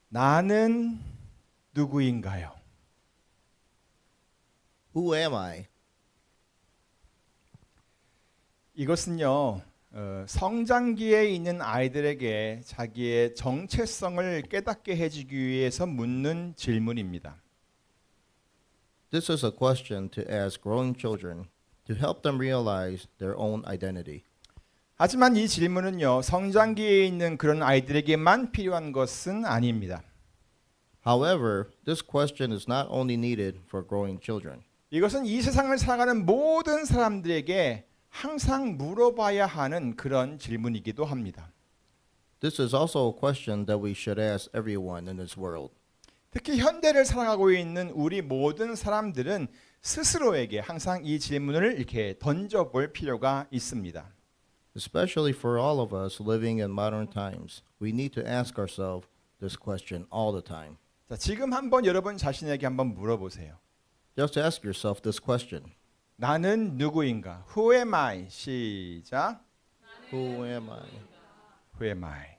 나는 누구인가요? Who am I? 이것은요, 성장기에 있는 아이들에게 자기의 정체성을 깨닫게 해주기 위해서 묻는 질문입니다. This is a question to ask growing children to help them realize their own identity. 하지만 이 질문은요, 성장기에 있는 그런 아이들에게만 필요한 것은 아닙니다. However, this question is not only needed for growing children. 이것은 이 세상을 살아가는 모든 사람들에게 항상 물어봐야 하는 그런 질문이기도 합니다. This is also a question that we should ask everyone in this world. 특히 현대를 살아가고 있는 우리 모든 사람들은 스스로에게 항상 이 질문을 이렇게 던져볼 필요가 있습니다. Especially for all of us living in modern times, we need to ask ourselves this question all the time. 자, 지금 한번 여러분 자신에게 한번 물어보세요. Just ask yourself this question. 나는 누구인가? Who am I? 시작. Who am I? Who am I?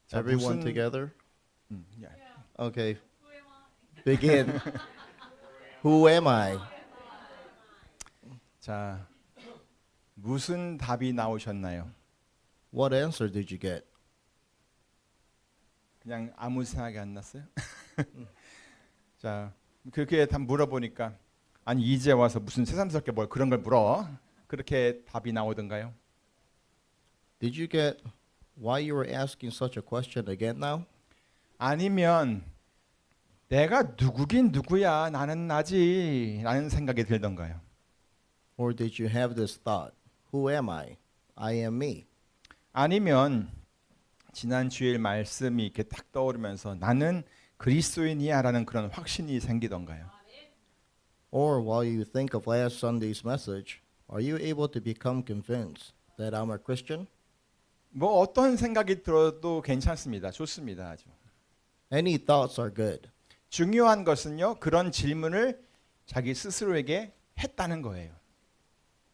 자, Everyone together? 예. Okay. Begin. Who am I? 자, 무슨 답이 나오셨나요? What answer did you get? 그냥 아무 생각이 안 났어요? 자, 그렇게 다 물어보니까 아니 이제 와서 무슨 새삼스럽게 뭘 그런 걸 물어? 그렇게 답이 나오던가요? Did you get why you were asking such a question again now? 아니면 내가 누구긴 누구야 나는 나지 라는 생각이 들던가요? Or did you have this thought? Who am I? I am me. 아니면 지난 주일 말씀이 이렇게 딱 떠오르면서 나는 그리스도인이야라는 그런 확신이 생기던가요? Or while you think of last Sunday's message, are you able to become convinced that I'm a Christian? 뭐 어떤 생각이 들어도 괜찮습니다. 좋습니다. 아주. Any thoughts are good. 중요한 것은요. 그런 질문을 자기 스스로에게 했다는 거예요.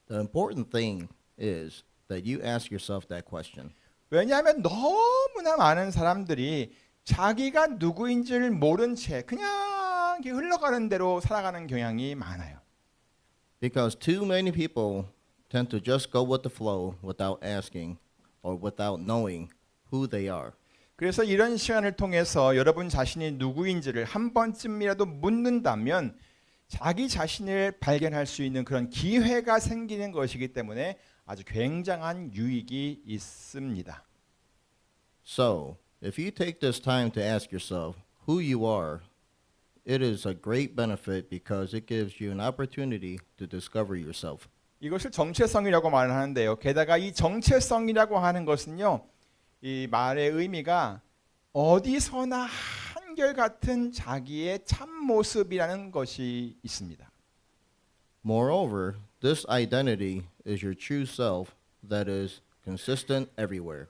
The important thing is that you ask yourself that question. 왜냐하면 너무나 많은 사람들이 자기가 누구인지를 모른 채 그냥 이렇게 흘러가는 대로 살아가는 경향이 많아요. Because too many people tend to just go with the flow without asking or without knowing who they are. 그래서 이런 시간을 통해서 여러분 자신이 누구인지를 한 번쯤이라도 묻는다면 자기 자신을 발견할 수 있는 그런 기회가 생기는 것이기 때문에 아주 굉장한 유익이 있습니다. So, if you take this time to ask yourself who you are, it is a great benefit because it gives you an opportunity to discover yourself. 이것을 정체성이라고 말하는데요. 게다가 이 정체성이라고 하는 것은요. 이 말의 의미가 어디서나 한결같은 자기의 참 모습이라는 것이 있습니다. Moreover, this identity is your true self that is consistent everywhere.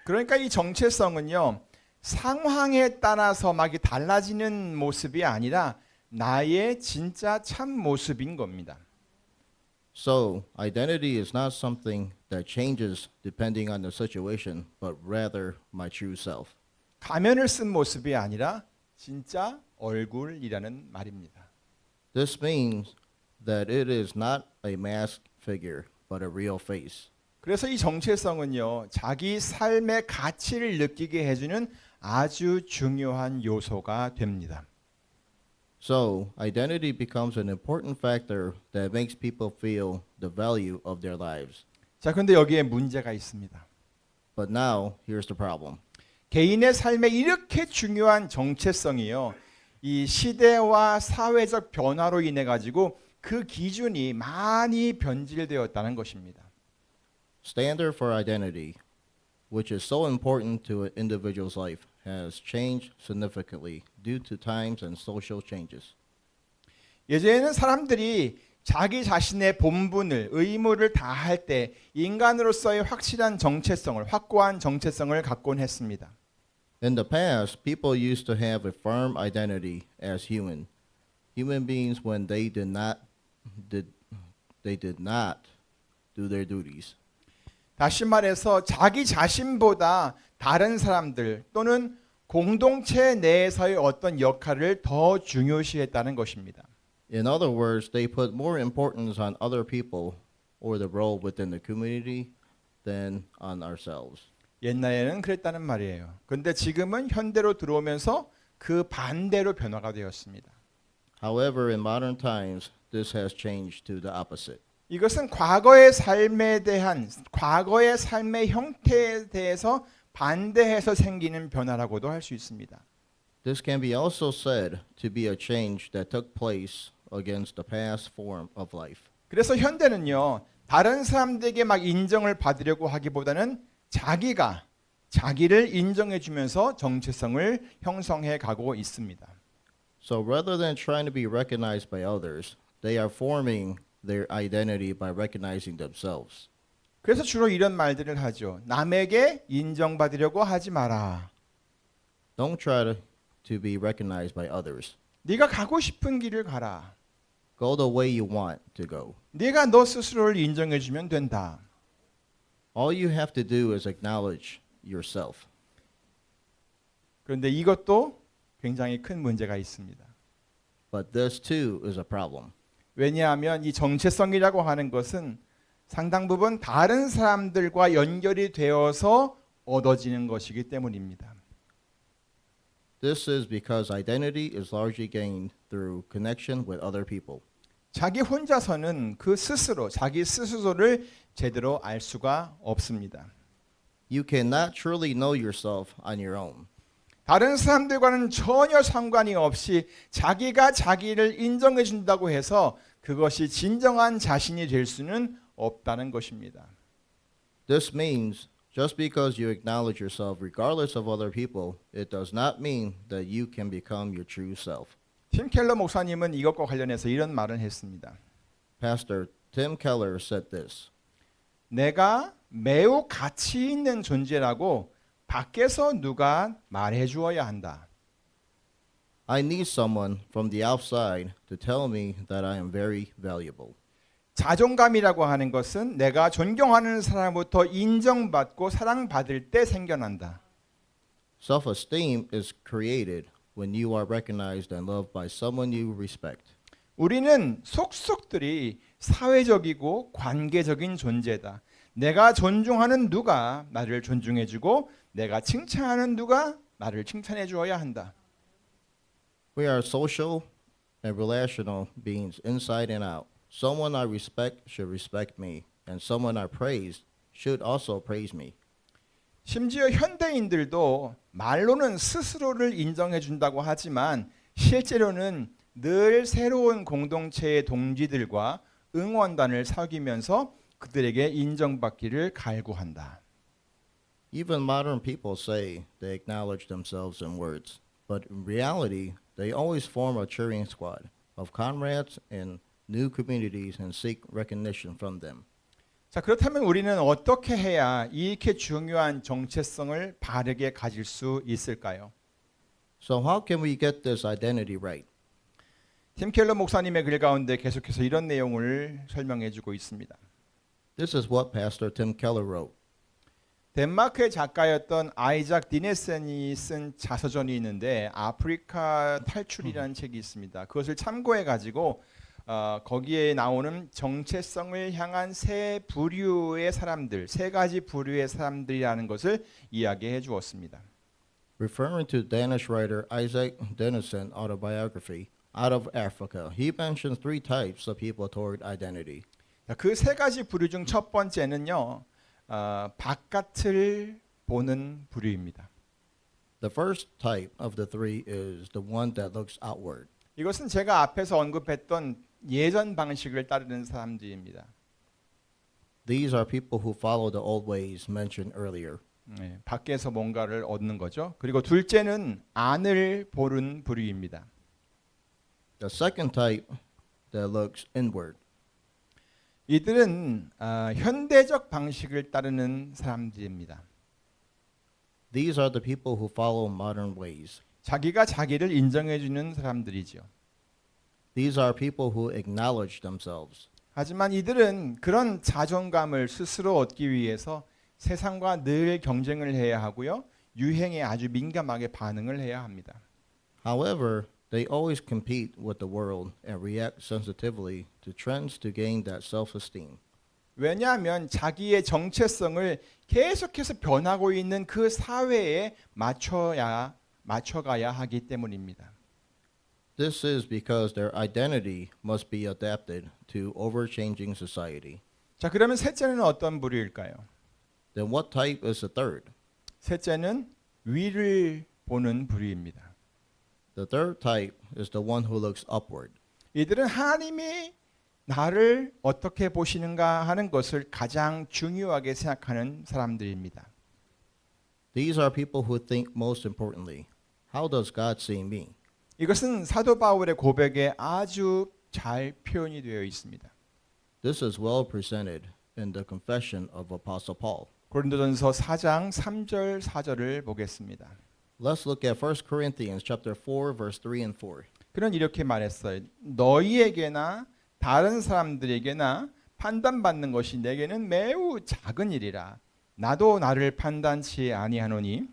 그러니까 이 정체성은요. 상황에 따라서 막 달라지는 모습이 아니라 나의 진짜 참 모습인 겁니다. So, identity is not something that changes depending on the situation, but rather my true self. 가면을 쓴 모습이 아니라 진짜 얼굴이라는 말입니다. This means that it is not a masked figure, but a real face. 그래서 이 정체성은요. 자기 삶의 가치를 느끼게 해주는 아주 중요한 요소가 됩니다. So, identity becomes an important factor that makes people feel the value of their lives. 자, 그런데 여기에 문제가 있습니다. But now, here's the problem. 개인의 삶에 이렇게 중요한 정체성이요. 이 시대와 사회적 변화로 인해 가지고 그 기준이 많이 변질되었다는 것입니다. Standard for identity, which is so important to an individual's life, has changed significantly due to times and social changes. 예전에는 사람들이 자기 자신의 본분을 의무를 다할 때 인간으로서의 확실한 정체성을 확고한 정체성을 갖곤 했습니다. In the past, people used to have a firm identity as human beings when they did not do their duties. 다시 말해서 자기 자신보다 다른 사람들 또는 공동체 내에서의 어떤 역할을 더 중요시했다는 것입니다. In other words, they put more importance on other people or the role within the community than on ourselves. 옛날에는 그랬다는 말이에요. 그런데 지금은 현대로 들어오면서 그 반대로 변화가 되었습니다. However, in modern times, this has changed to the opposite. 이것은 과거의 삶에 대한 과거의 삶의 형태에 대해서 반대해서 생기는 변화라고도 할 수 있습니다. This can be also said to be a change that took place against the past form of life. 그래서 현대는요, 다른 사람들에게 막 인정을 받으려고 하기보다는 자기가 자기를 인정해 주면서 정체성을 형성해 가고 있습니다. So rather than trying to be recognized by others, they are forming their identity by recognizing themselves. 그래서 주로 이런 말들을 하죠. 남에게 인정받으려고 하지 마라. Don't try to be recognized by others. 네가 가고 싶은 길을 가라. Go the way you want to go. 네가 너 스스로를 인정해 주면 된다. All you have to do is acknowledge yourself. 그런데 이것도 굉장히 큰 문제가 있습니다. But this too is a problem. 왜냐하면 이 정체성이라고 하는 것은 상당 부분 다른 사람들과 연결이 되어서 얻어지는 것이기 때문입니다. This is because identity is largely gained through connection with other people. 자기 혼자서는 그 스스로 자기 스스로를 제대로 알 수가 없습니다. You cannot truly know yourself on your own. 다른 사람들과는 전혀 상관이 없이 자기가 자기를 인정해 준다고 해서 그것이 진정한 자신이 될 수는 없다는 것입니다. This means just because you acknowledge yourself regardless of other people, it does not mean that you can become your true self. 팀 켈러 목사님은 이것과 관련해서 이런 말을 했습니다. Pastor Tim Keller said this. 내가 매우 가치 있는 존재라고 밖에서 누가 말해 주어야 한다. I need someone from the outside to tell me that I am very valuable. 자존감이라고 하는 것은 내가 존경하는 사람부터 인정받고 사랑받을 때 생겨난다. Self-esteem is created when you are recognized and loved by someone you respect. 우리는 속속들이 사회적이고 관계적인 존재다. 내가 존중하는 누가 나를 존중해주고 내가 칭찬하는 누가 나를 칭찬해 주어야 한다. We are social and relational beings inside and out. Someone I respect should respect me, and someone I praise should also praise me. 심지어 현대인들도 말로는 스스로를 인정해 준다고 하지만 실제로는 늘 새로운 공동체의 동지들과 응원단을 사귀면서 그들에게 인정받기를 갈구한다. Even modern people say they acknowledge themselves in words, but in reality, they always form a cheering squad of comrades in new communities and seek recognition from them. 자, 그렇다면 우리는 어떻게 해야 이렇게 중요한 정체성을 바르게 가질 수 있을까요? So how can we get this identity right? 팀 켈러 목사님의 글 가운데 계속해서 이런 내용을 설명해 주고 있습니다. This is what Pastor Tim Keller wrote. 덴마크의 작가였던 아이작 디네센이 쓴 자서전이 있는데 아프리카 탈출이라는 책이 있습니다. 그것을 참고해 가지고 거기에 나오는 정체성을 향한 세 부류의 사람들, 세 가지 부류의 사람들이라는 것을 이야기해 주었습니다. Referring to Danish writer Isaac Dinesen autobiography, Out of Africa, he mentions three types of people toward identity. 그 세 가지 부류 중 첫 번째는요, 바깥을 보는 부류입니다. The first type of the three is the one that looks outward. 이것은 제가 앞에서 언급했던 예전 방식을 따르는 사람들입니다. These are people who follow the old ways mentioned earlier. 네, 밖에서 뭔가를 얻는 거죠. 그리고 둘째는 안을 보는 부류입니다. The second type that looks inward. 이들은 현대적 방식을 따르는 사람들입니다. These are the people who follow modern ways. 자기가 자기를 인정해 주는 사람들이죠. These are people who acknowledge themselves. 하지만 이들은 그런 자존감을 스스로 얻기 위해서 세상과 늘 경쟁을 해야 하고요. 유행에 아주 민감하게 반응을 해야 합니다. However, they always compete with the world and react sensitively to trends to gain that self-esteem. 왜냐하면 자기의 정체성을 계속해서 변하고 있는 그 사회에 맞춰가야 하기 때문입니다. This is because their identity must be adapted to ever-changing society. 자, 그러면 셋째는 어떤 부류일까요? Then what type is the third? 셋째는 위를 보는 부류입니다. The third type is the one who looks upward. 이들은 하나님이 나를 어떻게 보시는가 하는 것을 가장 중요하게 생각하는 사람들입니다. These are people who think most importantly, how does God see me? 이것은 사도 바울의 고백에 아주 잘 표현이 되어 있습니다. This is well presented in the confession of Apostle Paul. 고린도전서 4장 3절 4절을 보겠습니다. Let's look at 1 Corinthians chapter 4 verse 3 and 4. 그는 이렇게 말했어요. 너희에게나 다른 사람들에게나 판단받는 것이 내게는 매우 작은 일이라. 나도 나를 판단치 아니하노니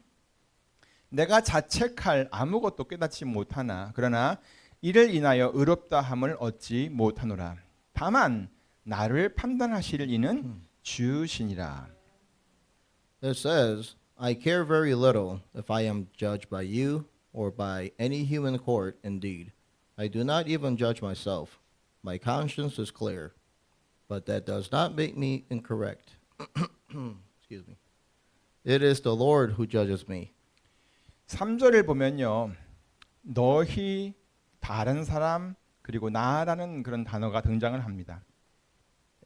내가 자책할 아무것도 깨닫지 못하나 그러나 이를 인하여 의롭다 함을 얻지 못하노라. 다만 나를 판단하실 이는 주시니라. It says, I care very little if I am judged by you or by any human court. Indeed, I do not even judge myself. My conscience is clear, but that does not make me incorrect. Excuse me. It is the Lord who judges me. 3절을 보면요. 너희, 다른 사람, 그리고 나라는 그런 단어가 등장을 합니다.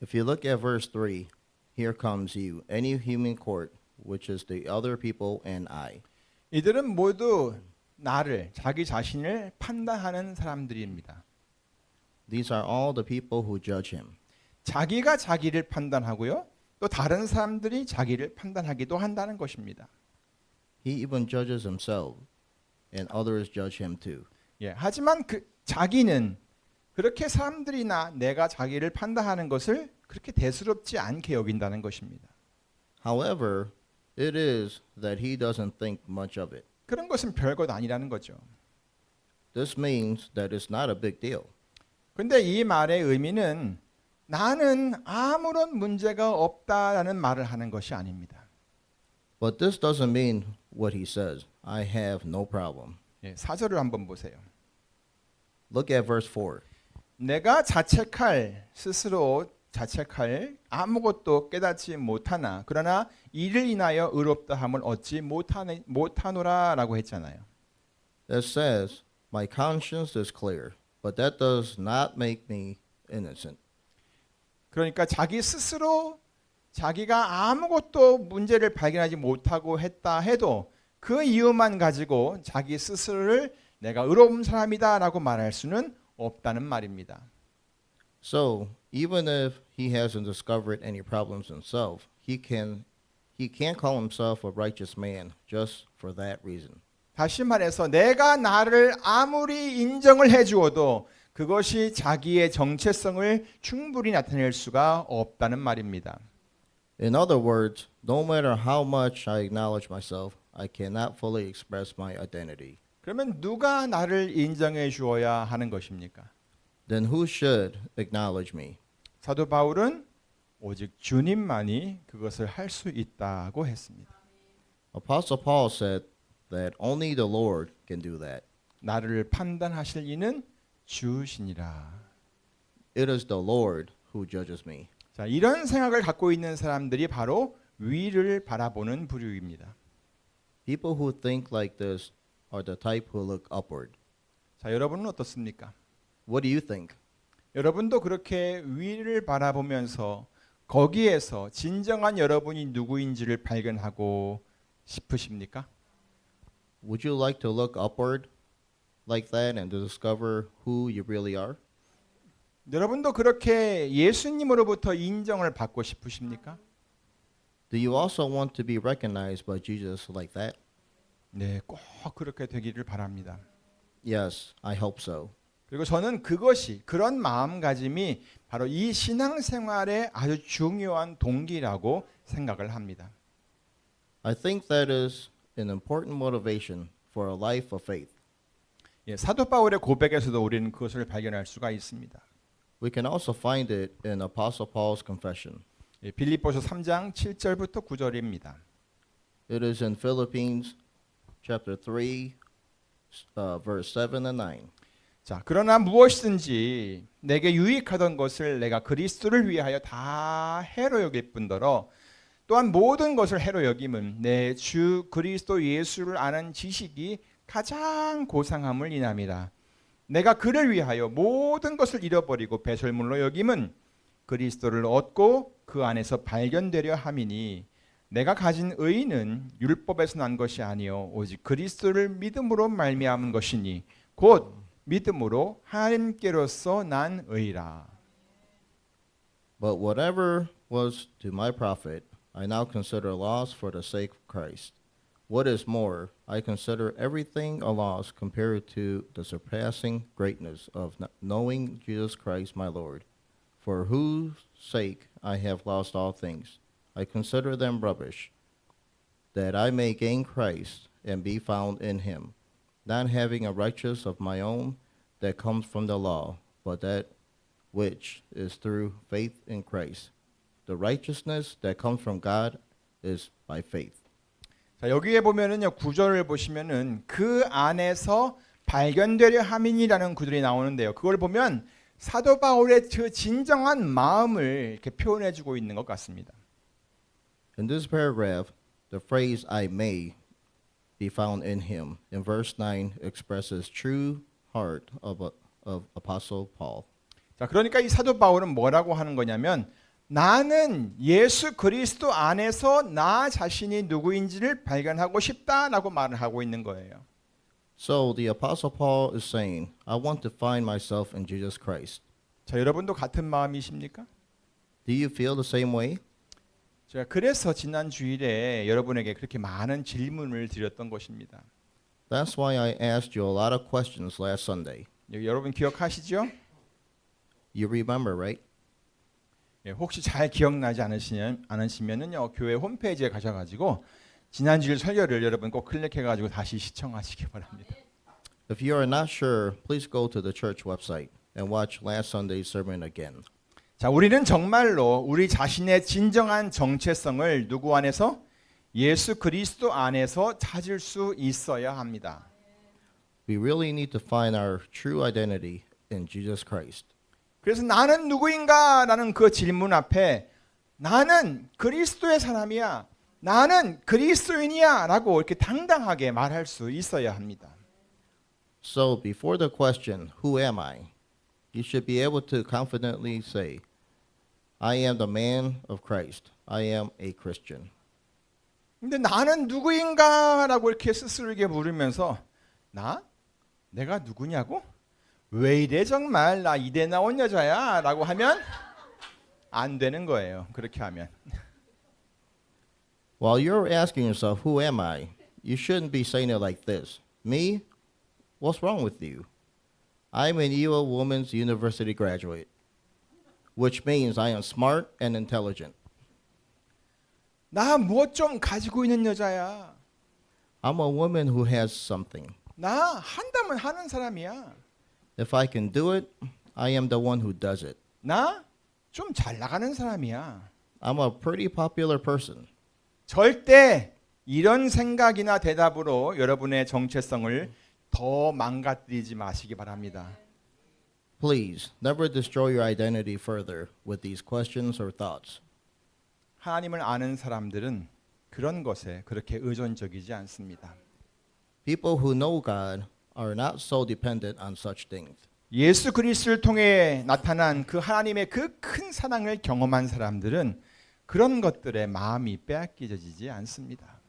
If you look at verse 3, here comes you, any human court, which is the other people and I. 이들은 모두 나를, 자기 자신을 판단하는 사람들입니다. These are all the people who judge him. 자기가 자기를 판단하고요. 또 다른 사람들이 자기를 판단하기도 한다는 것입니다. He even judges himself, and others judge him too. 예, 하지만 그 자기는 그렇게 사람들이나 내가 자기를 판단하는 것을 그렇게 대수롭지 않게 여긴다는 것입니다. However, it is that he doesn't think much of it. 그런 것은 별것 아니라는 거죠. This means that it's not a big deal. 근데 이 말의 의미는 나는 아무런 문제가 없다라는 말을 하는 것이 아닙니다. But this doesn't mean what he says. I have no problem. 예, 4절을 한번 보세요. Look at verse 4. 내가 스스로 자책할 아무것도 깨닫지 못하나 그러나 이를 인하여 의롭다 함을 얻지 못하노라라고 했잖아요. It says, my conscience is clear, but that does not make me innocent. 그러니까 자기 스스로 자기가 아무것도 문제를 발견하지 못하고 했다 해도 그 이유만 가지고 자기 스스로를 내가 의로운 사람이다라고 말할 수는 없다는 말입니다. So, even if he hasn't discovered any problems himself, he can't call himself a righteous man just for that reason. 다시 말해서 내가 나를 아무리 인정을 해주어도 그것이 자기의 정체성을 충분히 나타낼 수가 없다는 말입니다. In other words, no matter how much I acknowledge myself, I cannot fully express my identity. 그러면 누가 나를 인정해 주어야 하는 것입니까? Then who should acknowledge me? 사도 바울은 오직 주님만이 그것을 할 수 있다고 했습니다. Apostle Paul said that only the Lord can do that. 나를 판단하실 이는 주시니라. It is the Lord who judges me. 자, 이런 생각을 갖고 있는 사람들이 바로 위를 바라보는 부류입니다. People who think like this are the type who look upward. 자, 여러분은 어떻습니까? What do you think? 여러분도 그렇게 위를 바라보면서 거기에서 진정한 여러분이 누구인지를 발견하고 싶으십니까? Would you like to look upward like that and to discover who you really are? 여러분도 그렇게 예수님으로부터 인정을 받고 싶으십니까? Do you also want to be recognized by Jesus like that? 네, 꼭 그렇게 되기를 바랍니다. Yes, I hope so. 그리고 저는 그런 마음가짐이 바로 이 신앙생활의 아주 중요한 동기라고 생각을 합니다. I think that is an important motivation for a life of faith. 예, 사도 바울의 고백에서도 우리는 그것을 발견할 수가 있습니다. We can also find it in Apostle Paul's confession. 예, 빌립보서 3장 7절부터 9절입니다. It is in Philippines chapter 3, verse 7 and 9. 자, 그러나 무엇이든지 내게 유익하던 것을 내가 그리스도를 위하여 다 해로 여길 뿐더러 또한 모든 것을 해로 여김은 내 주 그리스도 예수를 아는 지식이 가장 고상함을 인함이라. 내가 그를 위하여 모든 것을 잃어버리고 배설물로 여김은 그리스도를 얻고 그 안에서 발견되려 함이니 내가 가진 의는 율법에서 난 것이 아니요 오직 그리스도를 믿음으로 말미암은 것이니 곧 믿음으로 하나님께로서 난 의라. But whatever was to my profit, I now consider loss for the sake of Christ. What is more, I consider everything a loss compared to the surpassing greatness of knowing Jesus Christ my Lord, for whose sake I have lost all things. I consider them rubbish, that I may gain Christ and be found in him, not having a righteousness of my own that comes from the law, but that which is through faith in Christ. The righteousness that comes from God is by faith. 자, 여기에 보면은요, 구절을 보시면은 그 안에서 발견되려 함이니라는 구절이 나오는데요. 그걸 보면 사도 바울의 그 진정한 마음을 이렇게 표현해 주고 있는 것 같습니다. In this paragraph, the phrase I may be found in him in verse 9 expresses true heart of Apostle Paul. 자, 그러니까 이 사도 바울은 뭐라고 하는 거냐면 나는 예수 그리스도 안에서 나 자신이 누구인지를 발견하고 싶다라고 말을 하고 있는 거예요. So the Apostle Paul is saying, I want to find myself in Jesus Christ. 자, 여러분도 같은 마음이십니까? Do you feel the same way? 제가 그래서 지난 주일에 여러분에게 그렇게 많은 질문을 드렸던 것입니다. That's why I asked you a lot of questions last Sunday. 여러분 기억하시죠? You remember, right? 예, 혹시 잘 기억나지 않으시면은요, 교회 홈페이지에 가셔가지고 지난 주일 설교를 여러분 꼭 클릭해가지고 다시 시청하시기 바랍니다. If you are not sure, please go to the church website and watch last Sunday's sermon again. 자, 우리는 정말로 우리 자신의 진정한 정체성을 누구 안에서? 예수 그리스도 안에서 찾을 수 있어야 합니다. We really need to find our true identity in Jesus Christ. 그래서 나는 누구인가? 라는 그 질문 앞에 나는 그리스도의 사람이야. 나는 그리스도인이야. 라고 이렇게 당당하게 말할 수 있어야 합니다. So before the question, who am I? You should be able to confidently say, I am the man of Christ. I am a Christian. 근데 나는 누구인가? 라고 이렇게 스스로에게 물으면서 내가 누구냐고? 왜 이래 정말? 나 이대 나온 여자야? 라고 하면 안 되는 거예요. 그렇게 하면. While you're asking yourself, who am I? You shouldn't be saying it like this. Me? What's wrong with you? I'm an Iowa Women's University graduate, which means I am smart and intelligent. 나 뭐 좀 가지고 있는 여자야. I'm a woman who has something. 나 한다면 하는 사람이야. If I can do it, I am the one who does it. 나 좀 잘 나가는 사람이야. I'm a pretty popular person. 절대 이런 생각이나 대답으로 여러분의 정체성을 더 망가뜨리지 마시기 바랍니다. Please, never destroy your identity further with these questions or thoughts. 하나님을 아는 사람들은 그런 것에 그렇게 의존적이지 않습니다. People who know God are not so dependent on such things. 예수 그리스도를 통해 나타난 그 하나님의 그 큰 사랑을 경험한 사람들은 그런 것들에 마음이 빼앗기지 않습니다.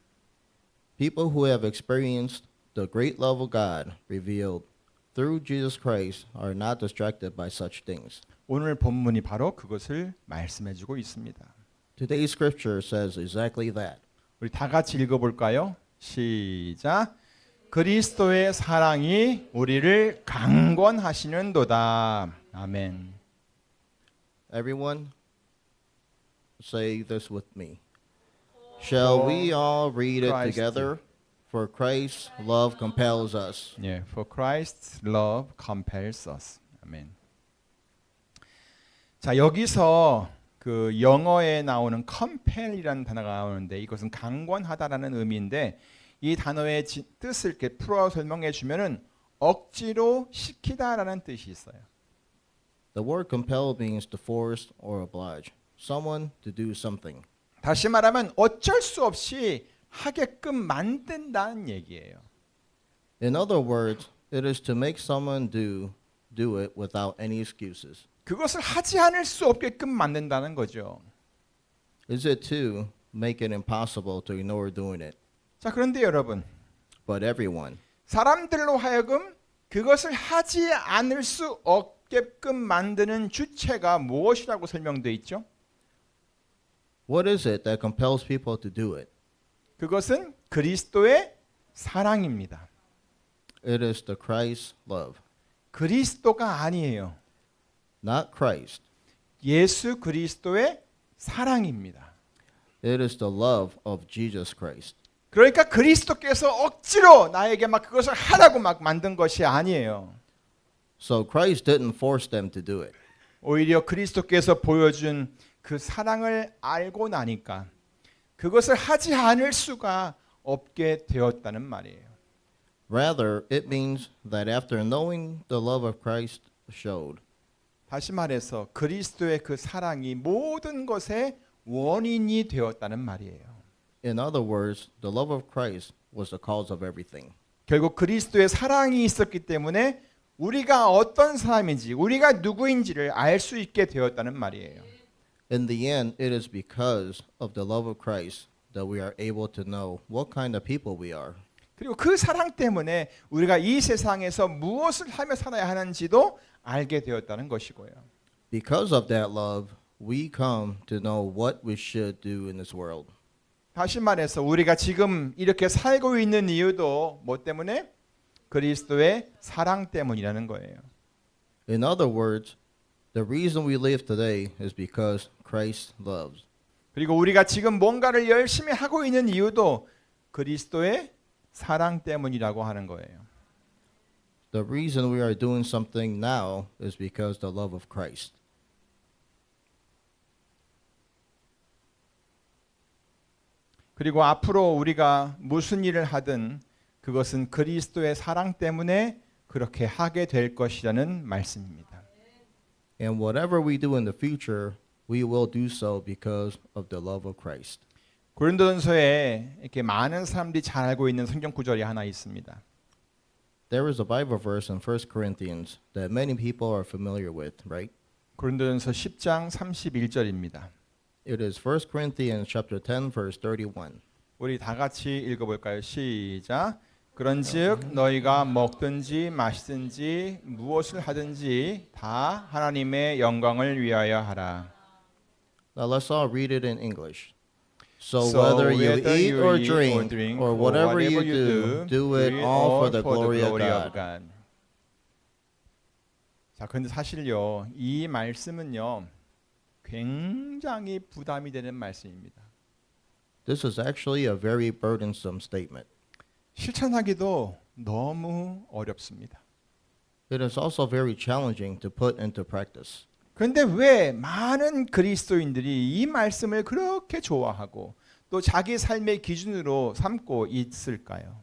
People who have experienced the great love of God revealed through Jesus Christ are not distracted by such things. 오늘 본문이 바로 그것을 말씀해주고 있습니다. Today's scripture says exactly that. 우리 다 같이 읽어볼까요? 시작. 그리스도의 사랑이 우리를 강권하시는도다. 아멘. Everyone, say this with me. Shall For we all read it Christ. together? For Christ's love compels us. 예, for Christ's love compels us. 아멘. 자, 여기서 그 영어에 나오는 compel이라는 단어가 나오는데 이것은 강권하다라는 의미인데 이 단어의 뜻을 이렇게 풀어 설명해 주면은 억지로 시키다라는 뜻이 있어요. The word compel means to force or oblige someone to do something. 다시 말하면 어쩔 수 없이 하게끔 만든다는 얘기예요. In other words, it is to make someone do it without any excuses. 그것을 하지 않을 수 없게끔 만든다는 거죠. Is it to make it impossible to ignore doing it? 자, 그런데 여러분, But everyone, 사람들로 하여금 그것을 하지 않을 수 없게끔 만드는 주체가 무엇이라고 설명되어 있죠? what is it that compels people to do it? 그것은 그리스도의 사랑입니다. It is the Christ's love, 그리스도가 아니에요. not Christ. 예수 그리스도의 사랑입니다. It is the love of Jesus Christ. 그러니까 그리스도께서 억지로 나에게 막 그것을 하라고 막 만든 것이 아니에요. So Christ didn't force them to do it. 오히려 그리스도께서 보여준 그 사랑을 알고 나니까 그것을 하지 않을 수가 없게 되었다는 말이에요. Rather, it means that after knowing the love of Christ showed, 다시 말해서 그리스도의 그 사랑이 모든 것의 원인이 되었다는 말이에요. in other words, the love of Christ was the cause of everything. 결국 그리스도의 사랑이 있었기 때문에 우리가 어떤 사람인지, 우리가 누구인지를 알 수 있게 되었다는 말이에요. In the end, it is because of the love of Christ that we are able to know what kind of people we are. 그리고 그 사랑 때문에 우리가 이 세상에서 무엇을 하며 살아야 하는지도 알게 되었다는 것이고요. Because of that love, we come to know what we should do in this world. 다시 말해서 우리가 지금 이렇게 살고 있는 이유도 뭐 때문에? 그리스도의 사랑 때문이라는 거예요. In other words, the reason we live today is because Christ loves. 그리고 우리가 지금 뭔가를 열심히 하고 있는 이유도 그리스도의 사랑 때문이라고 하는 거예요. The reason we are doing something now is because the love of Christ. 그리고 앞으로 우리가 무슨 일을 하든 그것은 그리스도의 사랑 때문에 그렇게 하게 될 것이라는 말씀입니다. And whatever we do in the future, we will do so because of the love of Christ. 고린도전서에 이렇게 많은 사람들이 잘 알고 있는 성경 구절이 하나 있습니다. There is a Bible verse in 1 Corinthians that many people are familiar with, right? 고린도전서 10장 31절입니다. It is 1 Corinthians chapter 10 verse 31. 우리 다 같이 읽어볼까요? 시작. 그런즉 너희가 먹든지 마시든지 무엇을 하든지 다 하나님의 영광을 위하여 하라. Now let's all read it in English. So So whether you whether eat you or eat drink or whatever you do it all for the glory of God. 자, 근데 사실요, 이 말씀은요, 굉장히 부담이 되는 말씀입니다. This is actually a very burdensome statement. 실천하기도 너무 어렵습니다. It is also very challenging to put into practice. 그런데 왜 많은 그리스도인들이 이 말씀을 그렇게 좋아하고 또 자기 삶의 기준으로 삼고 있을까요?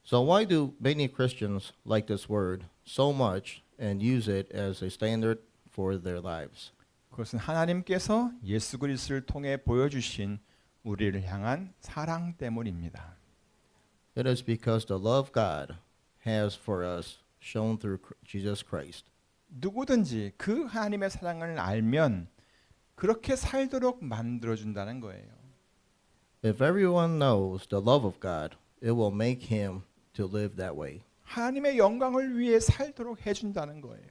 So why do many Christians like this word so much and use it as a standard for their lives? 그것은 하나님께서 예수 그리스도를 통해 보여주신 우리를 향한 사랑 때문입니다. It is because the love God has for us shown through Jesus Christ. 누구든지 그 하나님의 사랑을 알면 그렇게 살도록 만들어준다는 거예요. If everyone knows the love of God, it will make him to live that way. 하나님의 영광을 위해 살도록 해준다는 거예요.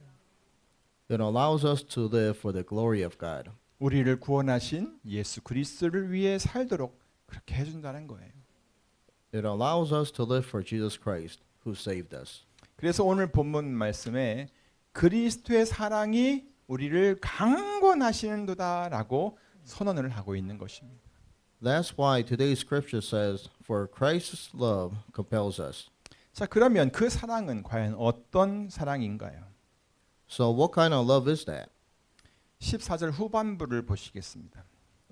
It allows us to live for the glory of God. 우리를 구원하신 예수 그리스도를 위해 살도록 그렇게 해준다는 거예요. It allows us to live for Jesus Christ who saved us. 그래서 오늘 본문 말씀에 그리스도의 사랑이 우리를 강권하시는도다라고 선언을 하고 있는 것입니다. That's why today's scripture says, "For Christ's love compels us." 자, 그러면 그 사랑은 과연 어떤 사랑인가요? So what kind of love is that? 14절 후반부를 보시겠습니다.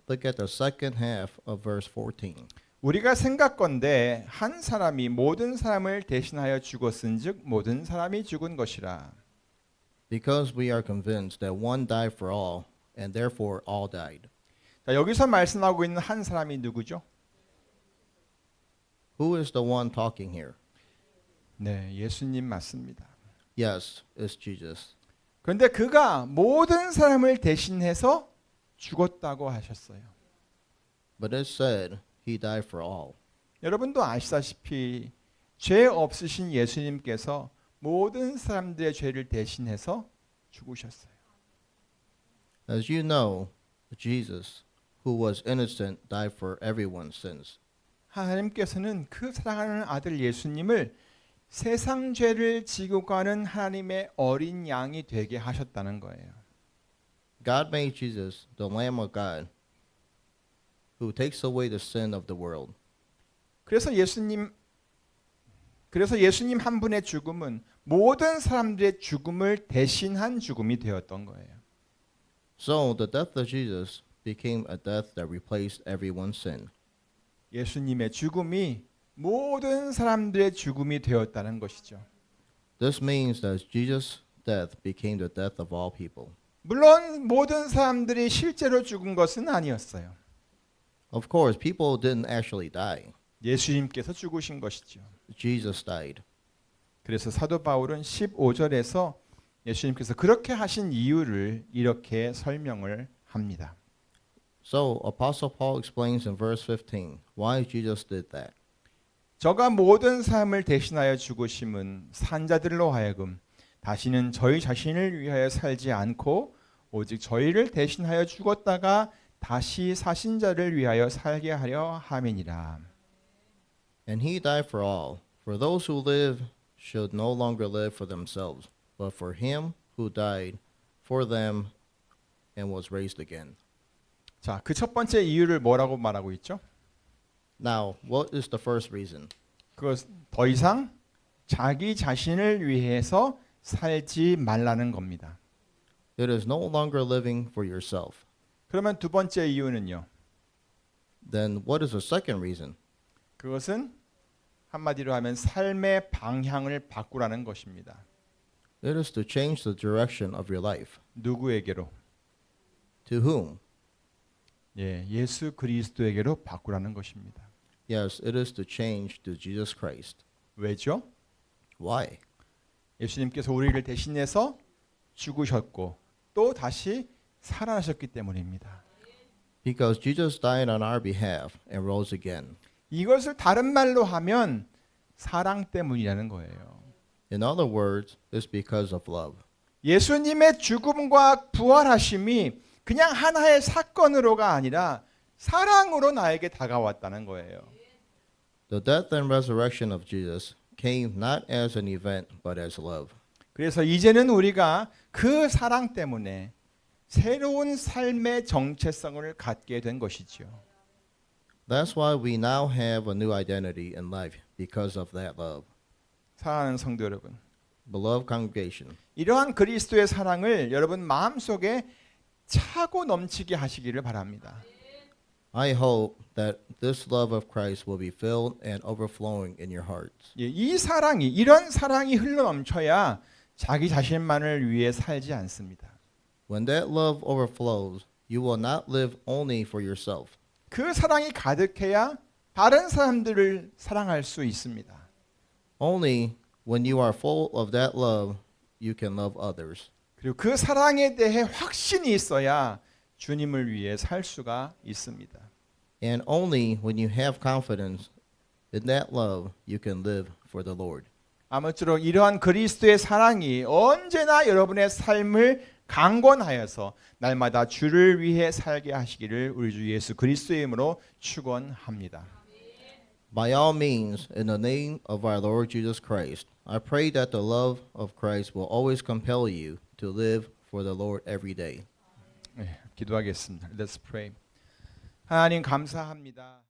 Look at the second half of verse 14. 우리가 생각건대 한 사람이 모든 사람을 대신하여 죽었은즉 모든 사람이 죽은 것이라. Because we are convinced that one died for all, and therefore all died. 자, 여기서 말씀하고 있는 한 사람이 누구죠? Who is the one talking here? 네, 예수님 맞습니다. Yes, it's Jesus. 그런데 그가 모든 사람을 대신해서 죽었다고 하셨어요. But it said he died for all. 여러분도 아시다시피 죄 없으신 예수님께서 모든 사람들의 죄를 대신해서 죽으셨어요. As you know, Jesus, who was innocent, died for everyone's sins. 하나님께서는 그 사랑하는 아들 예수님을 세상 죄를 지고 가는 하나님의 어린 양이 되게 하셨다는 거예요. God made Jesus the Lamb of God who takes away the sin of the world. 그래서 예수님 한 분의 죽음은 모든 사람들의 죽음을 대신한 죽음이 되었던 거예요. So the death of Jesus became a death that replaced everyone's sin. 예수님의 죽음이 모든 사람들의 죽음이 되었다는 것이죠. This means that Jesus' death became the death of all people. 물론 모든 사람들이 실제로 죽은 것은 아니었어요. Of course, people didn't actually die. 예수님께서 죽으신 것이죠. Jesus died. 그래서 사도 바울은 15절에서 예수님께서 그렇게 하신 이유를 이렇게 설명을 합니다. So Apostle Paul explains in verse 15 why Jesus did that. 저가 모든 사람을 대신하여 죽으심은 산자들로 하여금 다시는 저희 자신을 위하여 살지 않고 오직 저희를 대신하여 죽었다가 다시 사신 자를 위하여 살게 하려 함이니라. And he died for all, for those who live should no longer live for themselves, but for him who died for them and was raised again. 자, 그 첫 번째 이유를 뭐라고 말하고 있죠? Now, what is the first reason? 그것 더 이상 자기 자신을 위해서 살지 말라는 겁니다. It is no longer living for yourself. 그러면 두 번째 이유는요. Then what is the second reason? 그것은 한마디로 하면 삶의 방향을 바꾸라는 것입니다. It is to change the direction of your life. 누구에게로? To whom? 예, 예수 그리스도에게로 바꾸라는 것입니다. Yes, it is to change to Jesus Christ. 왜죠? Why? 예수님께서 우리를 대신해서 죽으셨고 또 다시 살아나셨기 때문입니다. Because Jesus died on our behalf and rose again. 이것을 다른 말로 하면 사랑 때문이라는 거예요. In other words, it's because of love. 예수님의 죽음과 부활하심이 그냥 하나의 사건으로가 아니라 사랑으로 나에게 다가왔다는 거예요. The death and resurrection of Jesus came not as an event but as love. 그래서 이제는 우리가 그 사랑 때문에 새로운 삶의 정체성을 갖게 된 것이지요. That's why we now have a new identity in life because of that love. 사랑하는 성도 여러분, Beloved congregation, 이러한 그리스도의 사랑을 여러분 마음속에 차고 넘치게 하시기를 바랍니다. I hope that this love of Christ will be filled and overflowing in your hearts. 예, 이런 사랑이 흘러 넘쳐야 자기 자신만을 위해 살지 않습니다. When that love overflows, you will not live only for yourself. 그 사랑이 가득해야 다른 사람들을 사랑할 수 있습니다. Only when you are full of that love, you can love others. 그리고 그 사랑에 대해 확신이 있어야 주님을 위해 살 수가 있습니다. And only when you have confidence in that love, you can live for the Lord. 아무쪼록 이러한 그리스도의 사랑이 언제나 여러분의 삶을 강권하여서 날마다 주를 위해 살게 하시기를 우리 주 예수 그리스도의 이름으로 축원합니다. By all means, in the name of our Lord Jesus Christ, I pray that the love of Christ will always compel you to live for the Lord every day. 네, 기도하겠습니다. Let's pray. 하나님 감사합니다.